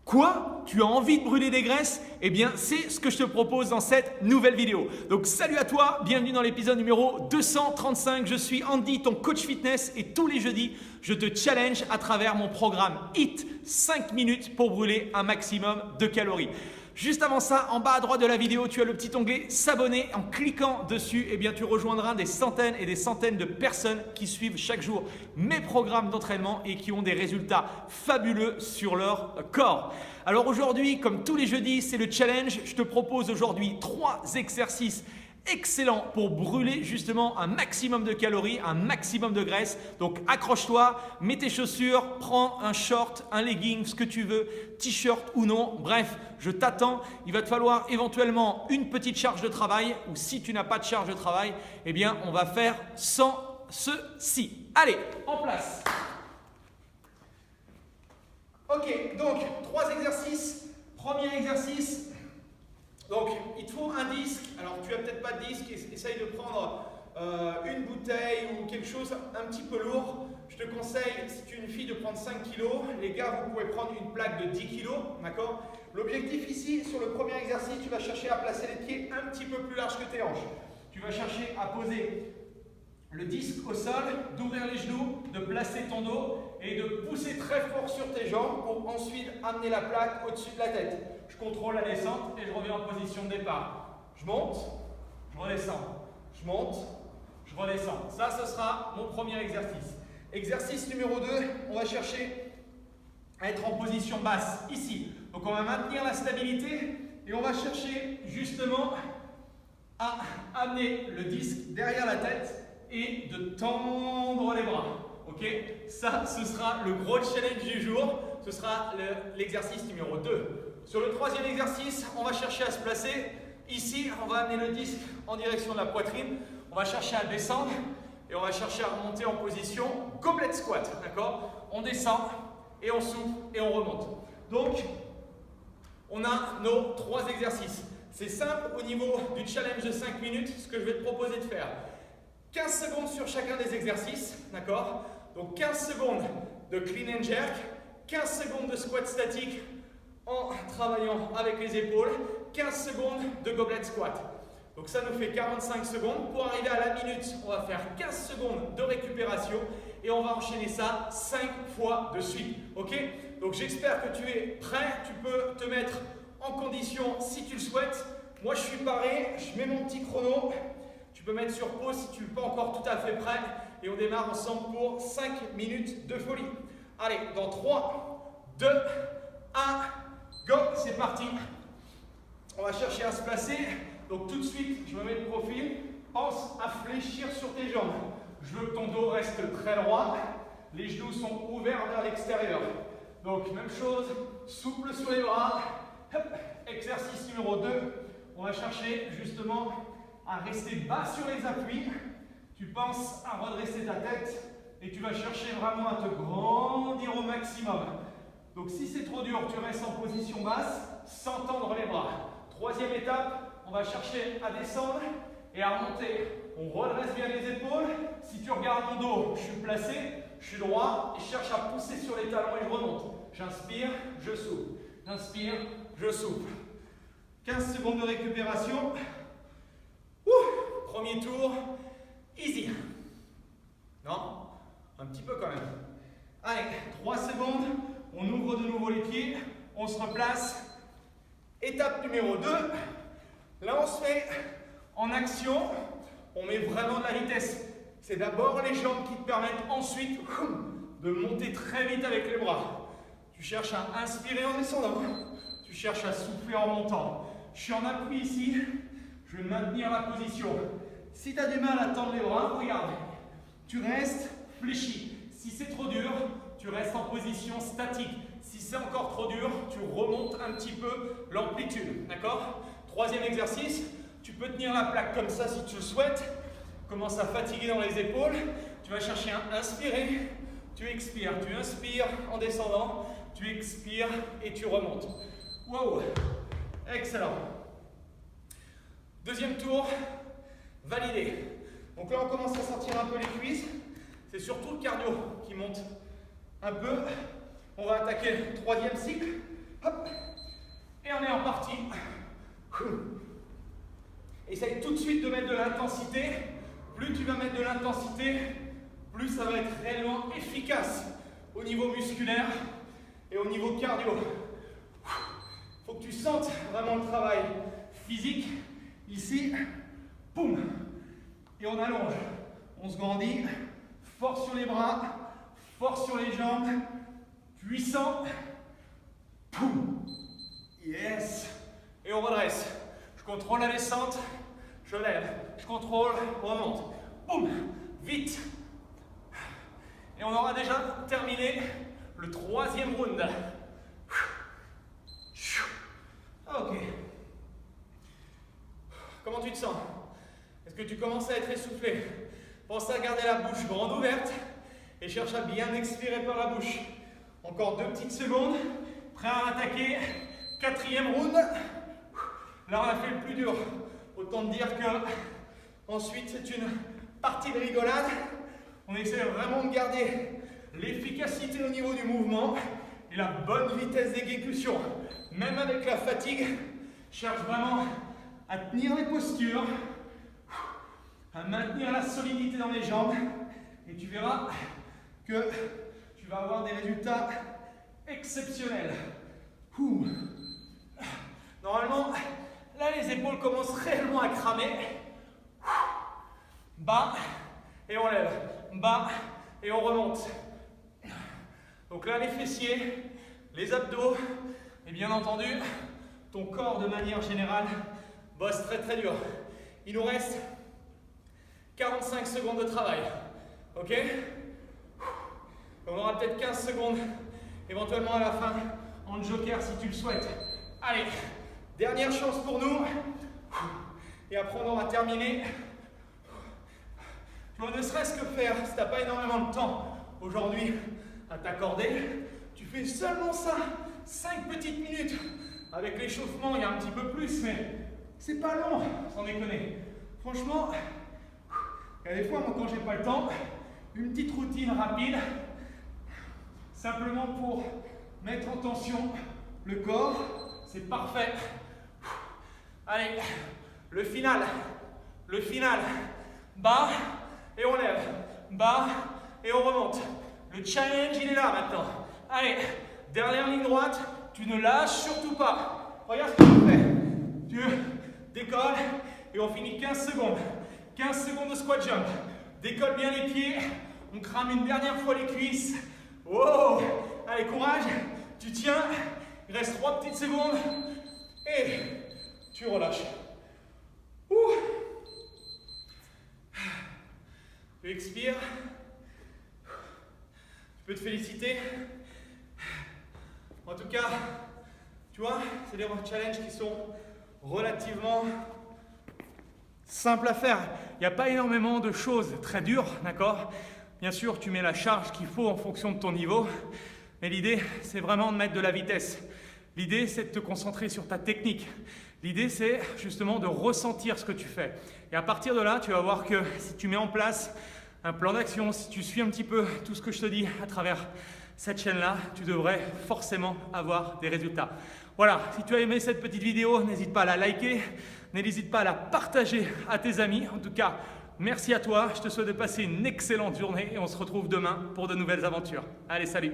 Quoi? Tu as envie de brûler des graisses? Eh bien, c'est ce que je te propose dans cette nouvelle vidéo. Donc, salut à toi, bienvenue dans l'épisode numéro 235. Je suis Andy, ton coach fitness, et tous les jeudis, je te challenge à travers mon programme HIIT 5 minutes pour brûler un maximum de calories. Juste avant ça, en bas à droite de la vidéo, tu as le petit onglet s'abonner. En cliquant dessus, eh bien, tu rejoindras des centaines et des centaines de personnes qui suivent chaque jour mes programmes d'entraînement et qui ont des résultats fabuleux sur leur corps. Alors aujourd'hui, comme tous les jeudis, c'est le challenge. Je te propose aujourd'hui 3 exercices excellent pour brûler justement un maximum de calories, un maximum de graisse. Donc accroche-toi, mets tes chaussures, prends un short, un legging, ce que tu veux, t-shirt ou non. Bref, je t'attends. Il va te falloir éventuellement une petite charge de travail ou si tu n'as pas de charge de travail, eh bien on va faire sans ceci. Allez, en place. Ok, donc 3 exercices. Premier exercice. Donc, il te faut un disque. Alors, tu n'as peut-être pas de disque. Essaye de prendre une bouteille ou quelque chose un petit peu lourd. Je te conseille, si tu es une fille, de prendre 5 kg. Les gars, vous pouvez prendre une plaque de 10 kg. D'accord? L'objectif ici, sur le premier exercice, tu vas chercher à placer les pieds un petit peu plus larges que tes hanches. Tu vas chercher à poser le disque au sol, d'ouvrir les genoux, de placer ton dos et de pousser très fort sur tes jambes pour ensuite amener la plaque au-dessus de la tête. Je contrôle la descente et je reviens en position de départ. Je monte, je redescends. Je monte, je redescends. Ça, ce sera mon premier exercice. Exercice numéro 2, on va chercher à être en position basse, ici. Donc on va maintenir la stabilité et on va chercher justement à amener le disque derrière la tête et de tendre les bras. Ok? Ça, ce sera le gros challenge du jour. Ce sera l'exercice numéro 2. Sur le troisième exercice, on va chercher à se placer. Ici, on va amener le disque en direction de la poitrine. On va chercher à descendre et on va chercher à remonter en position goblet squat. D'accord? On descend et on souffle et on remonte. Donc, on a nos 3 exercices. C'est simple au niveau du challenge de 5 minutes, ce que je vais te proposer de faire. 15 secondes sur chacun des exercices, d'accord? Donc 15 secondes de clean and jerk, 15 secondes de squat statique en travaillant avec les épaules, 15 secondes de goblet squat. Donc ça nous fait 45 secondes. Pour arriver à la minute, on va faire 15 secondes de récupération et on va enchaîner ça 5 fois de suite. Ok? Donc j'espère que tu es prêt. Tu peux te mettre en condition si tu le souhaites. Moi je suis paré, je mets mon petit chrono. Tu peux mettre sur pause si tu n'es pas encore tout à fait prêt. Et on démarre ensemble pour 5 minutes de folie. Allez, dans 3, 2, 1, go, c'est parti. On va chercher à se placer. Donc tout de suite, je me mets de profil. Pense à fléchir sur tes jambes. Je veux que ton dos reste très droit. Les genoux sont ouverts vers l'extérieur. Donc même chose, souple sur les bras. Hop. Exercice numéro 2. On va chercher justement à rester bas sur les appuis. Tu penses à redresser ta tête et tu vas chercher vraiment à te grandir au maximum. Donc si c'est trop dur, tu restes en position basse sans tendre les bras. Troisième étape, on va chercher à descendre et à remonter. On redresse bien les épaules. Si tu regardes mon dos, je suis placé, je suis droit et je cherche à pousser sur les talons et je remonte. J'inspire, je souffle. J'inspire, je souffle. 15 secondes de récupération. Premier tour, easy. Non? Un petit peu quand même. Allez, 3 secondes, on ouvre de nouveau les pieds, on se replace. Étape numéro 2, là on se met en action, on met vraiment de la vitesse. C'est d'abord les jambes qui te permettent ensuite de monter très vite avec les bras. Tu cherches à inspirer en descendant, tu cherches à souffler en montant. Je suis en appui ici, je vais maintenir la position. Si tu as du mal à tendre les bras, regarde, tu restes fléchi. Si c'est trop dur, tu restes en position statique. Si c'est encore trop dur, tu remontes un petit peu l'amplitude. D'accord? Troisième exercice, tu peux tenir la plaque comme ça si tu le souhaites. Commence à fatiguer dans les épaules. Tu vas chercher à inspirer, tu expires. Tu inspires en descendant, tu expires et tu remontes. Wow! Excellent. Deuxième tour. Validé. Donc là, on commence à sentir un peu les cuisses. C'est surtout le cardio qui monte un peu. On va attaquer le troisième cycle. Hop. parti. Essaye tout de suite de mettre de l'intensité. Plus tu vas mettre de l'intensité, plus ça va être réellement efficace au niveau musculaire et au niveau cardio. Il faut que tu sentes vraiment le travail physique. Ici, boum. Et on allonge. On se grandit. Fort sur les bras, fort sur les jambes. Puissant. Boum. Yes. Et on redresse. Je contrôle la descente. Je lève. Je contrôle. Remonte. Boum. Vite. Et on aura déjà terminé le 3e round. Ok. Comment tu te sens? Est-ce que tu commences à être essoufflé? Pense à garder la bouche grande ouverte et cherche à bien expirer par la bouche. Encore 2 petites secondes. Prêt à attaquer. 4e round. Là, on a fait le plus dur. Autant te dire que ensuite, c'est une partie de rigolade. On essaie vraiment de garder l'efficacité au niveau du mouvement et la bonne vitesse d'exécution. Même avec la fatigue, cherche vraiment à tenir les postures, à maintenir la solidité dans les jambes et tu verras que tu vas avoir des résultats exceptionnels. Normalement, là les épaules commencent réellement à cramer. Bas et on lève, bas et on remonte. Donc là les fessiers, les abdos et bien entendu ton corps de manière générale bosse très très dur. Il nous reste 45 secondes de travail. Ok? On aura peut-être 15 secondes éventuellement à la fin en joker si tu le souhaites. Allez, dernière chance pour nous. Et après on aura terminé. Tu vois, ne serait-ce que faire, si tu n'as pas énormément de temps aujourd'hui à t'accorder, tu fais seulement ça, 5 petites minutes. Avec l'échauffement, il y a un petit peu plus, mais c'est pas long, sans déconner. Franchement, il y a des fois, moi, quand j'ai pas le temps, une petite routine rapide, simplement pour mettre en tension le corps, c'est parfait. Allez, le final, bas et on lève, bas et on remonte. Le challenge, il est là maintenant. Allez, dernière ligne droite, tu ne lâches surtout pas. Regarde ce que tu fais. Tu décolles et on finit 15 secondes. 15 secondes de squat jump. Décolle bien les pieds. On crame une dernière fois les cuisses. Wow. Allez, courage. Tu tiens. Il reste 3 petites secondes. Et tu relâches. Ouh. Tu expires. Tu peux te féliciter. En tout cas, tu vois, c'est des challenges qui sont relativement simples à faire. Il n'y a pas énormément de choses très dures, d'accord? Bien sûr, tu mets la charge qu'il faut en fonction de ton niveau, mais l'idée, c'est vraiment de mettre de la vitesse. L'idée, c'est de te concentrer sur ta technique. L'idée, c'est justement de ressentir ce que tu fais. Et à partir de là, tu vas voir que si tu mets en place un plan d'action, si tu suis un petit peu tout ce que je te dis à travers cette chaîne-là, tu devrais forcément avoir des résultats. Voilà, si tu as aimé cette petite vidéo, n'hésite pas à la liker, n'hésite pas à la partager à tes amis. En tout cas, merci à toi, je te souhaite de passer une excellente journée et on se retrouve demain pour de nouvelles aventures. Allez, salut!